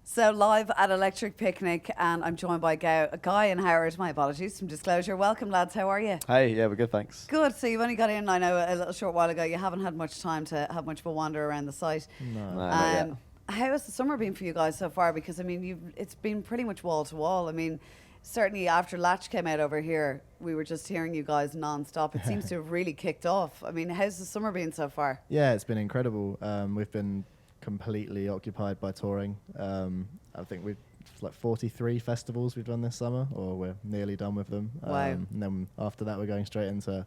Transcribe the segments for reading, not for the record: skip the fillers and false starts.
So live at Electric Picnic, and I'm joined by Guy and Howard. My apologies, some disclosure. Welcome, lads. How are you? Hey, yeah, we're good, thanks. Good. So you've only got in, I know, a little short while ago. You haven't had much time to have much of a wander around the site. No, not yet. How has the summer been for you guys so far? Because I mean, it's been pretty much wall to wall. I mean, certainly after Latch came out over here, we were just hearing you guys non-stop. It seems to have really kicked off. I mean, how's the summer been so far? Yeah, it's been incredible. We've been completely occupied by touring. I think we've like 43 festivals we've done this summer, or we're nearly done with them. Wow. And then after that, we're going straight into,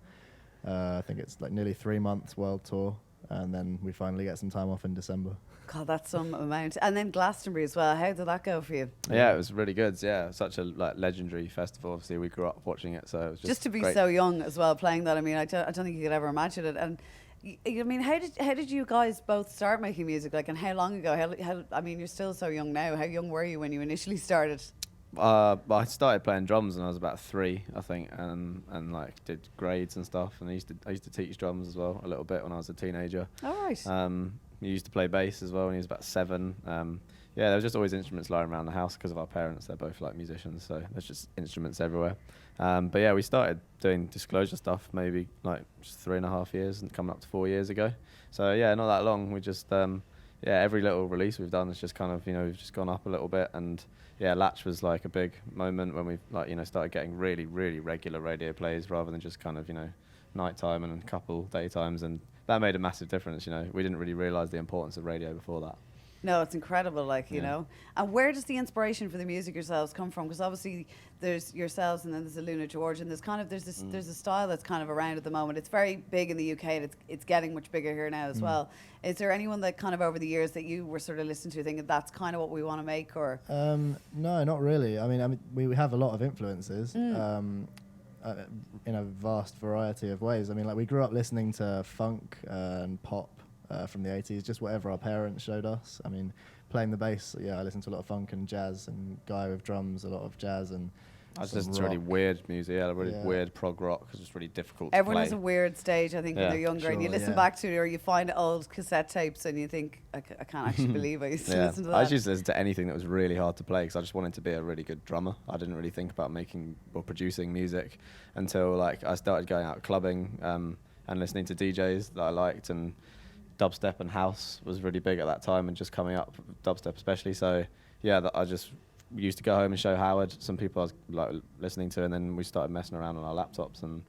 I think it's like nearly 3 months world tour. And then we finally get some time off in December. God, that's some amount. And then Glastonbury as well. How did that go for you? Yeah, it was really good. Yeah, such a legendary festival. Obviously, we grew up watching it, so it was just to be great. so young as well, playing that. I mean, I don't think you could ever imagine it. And I mean, how did you guys both start making music? Like, and how long ago? How I mean, you're still so young now. How young were you when you initially started? I started playing drums when I was about 3, I think, and like did grades and stuff. And I used to teach drums as well a little bit when I was a teenager. All right. We used to play bass as well when he was about 7. Yeah, there was just always instruments lying around the house because of our parents. They're both like musicians, so there's just instruments everywhere. But yeah, we started doing Disclosure stuff maybe like just 3.5 years and coming up to 4 years ago. So yeah, not that long. We just every little release we've done is just kind of, we've just gone up a little bit. And yeah, Latch was like a big moment when we started getting really, really regular radio plays rather than just kind of, nighttime and a couple daytimes, and that made a massive difference. We didn't really realise the importance of radio before that. No, it's incredible, you know. And where does the inspiration for the music yourselves come from? Because obviously there's yourselves and then there's Luna George, and there's a style that's kind of around at the moment. It's very big in the UK, and it's getting much bigger here now as well. Is there anyone that kind of over the years that you were sort of listening to thinking that's kind of what we want to make, or? No, not really. I mean, we have a lot of influences. In a vast variety of ways. I mean, like, we grew up listening to funk and pop from the 80s, just whatever our parents showed us. I mean, playing the bass, I listened to a lot of funk and jazz, and Guy with drums, a lot of jazz and I just listened to really weird music, weird prog rock, because it's really difficult Everyone to has a weird stage, I think, when they're younger, and you listen back to it, or you find old cassette tapes and you think, I can't actually believe I used to listen to that. I used to listen to anything that was really hard to play because I just wanted to be a really good drummer. I didn't really think about making or producing music until like I started going out clubbing and listening to DJs that I liked, and dubstep and house was really big at that time and just coming up, dubstep especially. So yeah, I just used to go home and show Howard some people I was like listening to, and then we started messing around on our laptops, and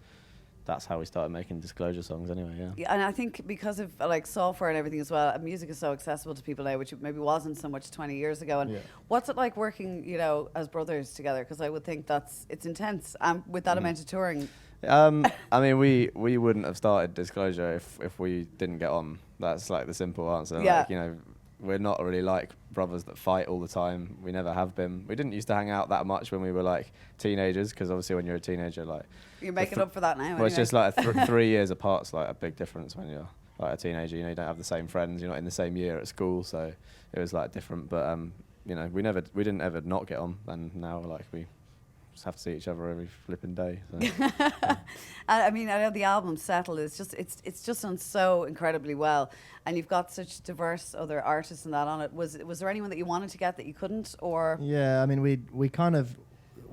that's how we started making Disclosure songs anyway. Yeah, and I think because of like software and everything as well, music is so accessible to people now, which it maybe wasn't so much 20 years ago. And what's it like working, as brothers together? Because I would think it's intense with that amount of touring. I mean, we wouldn't have started Disclosure if we didn't get on. That's like the simple answer. Yeah. Like, we're not really like brothers that fight all the time. We never have been. We didn't used to hang out that much when we were like teenagers, because obviously when you're a teenager, like you're making up for that now. Well, anyway. It's just like 3 years apart's like a big difference when you're like a teenager. You don't have the same friends. You're not in the same year at school, so it was like different. But we didn't ever not get on, and now like we just have to see each other every flipping day. So. I mean, I know the album Settle is it's just done so incredibly well, and you've got such diverse other artists and that on it. Was there anyone that you wanted to get that you couldn't, or? Yeah, I mean, we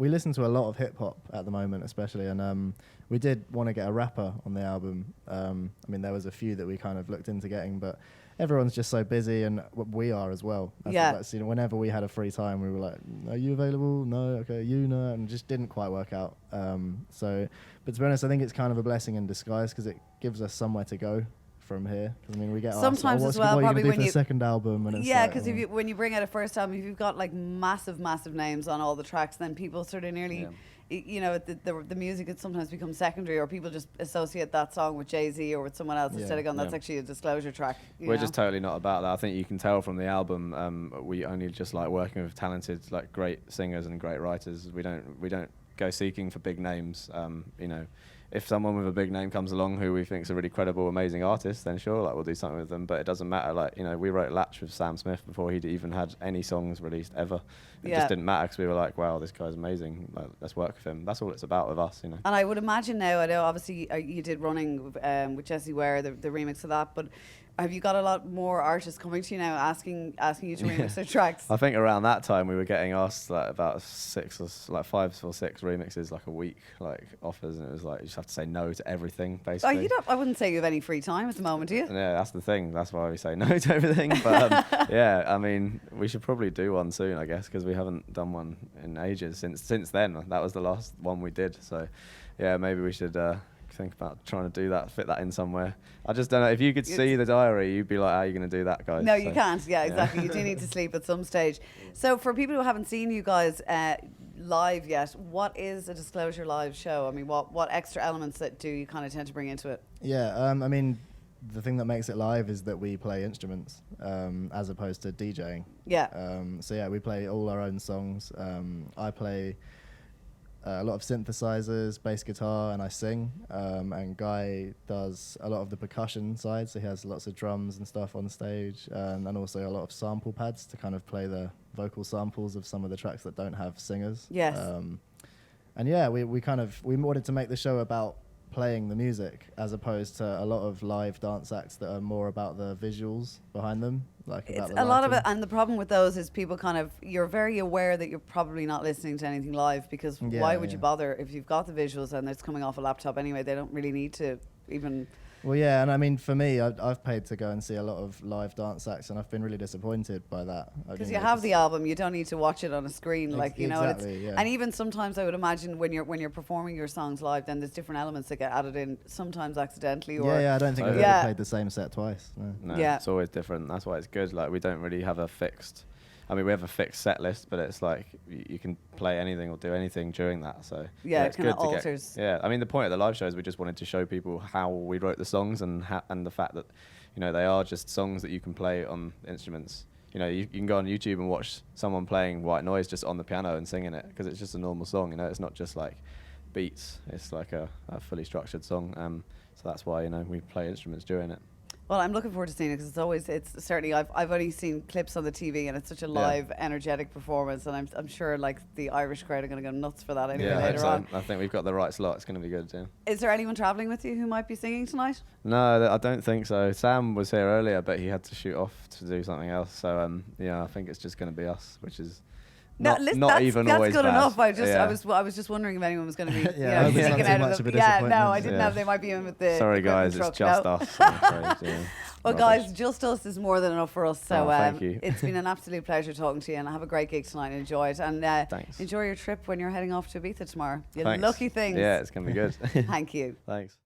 listen to a lot of hip hop at the moment, especially, and we did want to get a rapper on the album. I mean, there was a few that we kind of looked into getting, but everyone's just so busy, and we are as well. Whenever we had a free time, we were like, "Are you available? No, okay, no," and it just didn't quite work out. But to be honest, I think it's kind of a blessing in disguise because it gives us somewhere to go from here. I mean, we get sometimes asked, as well, what probably you when do for you the second album, and it's because when you bring out a first album, if you've got like massive names on all the tracks, then people sort of nearly. The music it sometimes becomes secondary, or people just associate that song with Jay-Z or with someone else instead of going, that's actually a Disclosure track. We're just totally not about that. I think you can tell from the album, we only just like working with talented, like great singers and great writers. We don't go seeking for big names. If someone with a big name comes along who we think is a really credible, amazing artist, then sure, like we'll do something with them. But it doesn't matter. Like, we wrote Latch with Sam Smith before he'd even had any songs released ever. It just didn't matter because we were like, wow, this guy's amazing. Like, let's work with him. That's all it's about with us, And I would imagine now, I know obviously you did Running with Jessie Ware, the remix of that, but have you got a lot more artists coming to you now asking you to remix their tracks? I think around that time we were getting asked like about 5 or 6 remixes like a week, like offers, and it was like you just have to say no to everything Oh, basically. you don't. I wouldn't say you have any free time at the moment, do you? Yeah, that's the thing. That's why we say no to everything. But yeah, I mean, we should probably do one soon, I guess, because we haven't done one in ages. Since then, that was the last one we did. So yeah, maybe we should think about trying to do that, fit that in somewhere. I just don't know. If you could see the diary, you'd be like, how are you going to do that, guys? No, you can't. Yeah, exactly. You do need to sleep at some stage. So for people who haven't seen you guys live yet, what is a Disclosure live show? I mean, what extra elements that do you kind of tend to bring into it? Yeah, I mean, the thing that makes it live is that we play instruments as opposed to DJing. Yeah. So yeah, we play all our own songs. I play a lot of synthesizers, bass guitar, and I sing. And Guy does a lot of the percussion side, so he has lots of drums and stuff on stage, and also a lot of sample pads to kind of play the vocal samples of some of the tracks that don't have singers. Yes. And yeah, we wanted to make the show about playing the music as opposed to a lot of live dance acts that are more about the visuals behind them, like about It's the a lot of it, lighting. and the problem with those is people you're very aware that you're probably not listening to anything live, because Yeah, why would you yeah. bother if you've got the visuals and it's coming off a laptop anyway? They don't really need to even. Well, yeah, and I mean, for me, I've paid to go and see a lot of live dance acts, and I've been really disappointed by that. Because you have the album, you don't need to watch it on a screen, like, you know. And Exactly, yeah. and even sometimes I would imagine when you're performing your songs live, then there's different elements that get added in, sometimes accidentally or. Yeah, I don't think I've Yeah. ever played the same set twice. No. No, Yeah. it's always different. That's why it's good. Like, we don't really have a fixed. I mean, we have a fixed set list, but it's like you can play anything or do anything during that. So Yeah, it it's kinda good to alters. get. Yeah, I mean, the point of the live show is we just wanted to show people how we wrote the songs and the fact that, you know, they are just songs that you can play on instruments. You know, you can go on YouTube and watch someone playing White Noise just on the piano and singing it, because it's just a normal song. You know, it's not just like beats. It's like a fully structured song. So that's why, you know, we play instruments during it. Well, I'm looking forward to seeing it, because it's certainly, I've only seen clips on the TV, and it's such a live, energetic performance, and I'm sure like the Irish crowd are going to go nuts for that anyway Yeah, I hope later so. on. I think we've got the right slot. It's going to be good, yeah. Is there anyone travelling with you who might be singing tonight? No, I don't think so. Sam was here earlier, but he had to shoot off to do something else. So yeah, I think it's just going to be us, which is not, listen, not even that's always good bad. enough. I Yeah. was just wondering if anyone was going to be Yeah, I hope it's not sneaking too out much of of a the. Yeah, no, I disappointment. didn't Yeah. know they might be in with the. Sorry, equipment guys, truck. it's just No. us. I'm afraid, yeah. Well, Rubbish. guys, just us is more than enough for us. So Thank you. it's been an absolute pleasure talking to you, and have a great gig tonight. Enjoy it, and Thanks. enjoy your trip when you're heading off to Ibiza tomorrow. You Thanks. lucky things. Yeah, it's going to be good. Thank you. Thanks.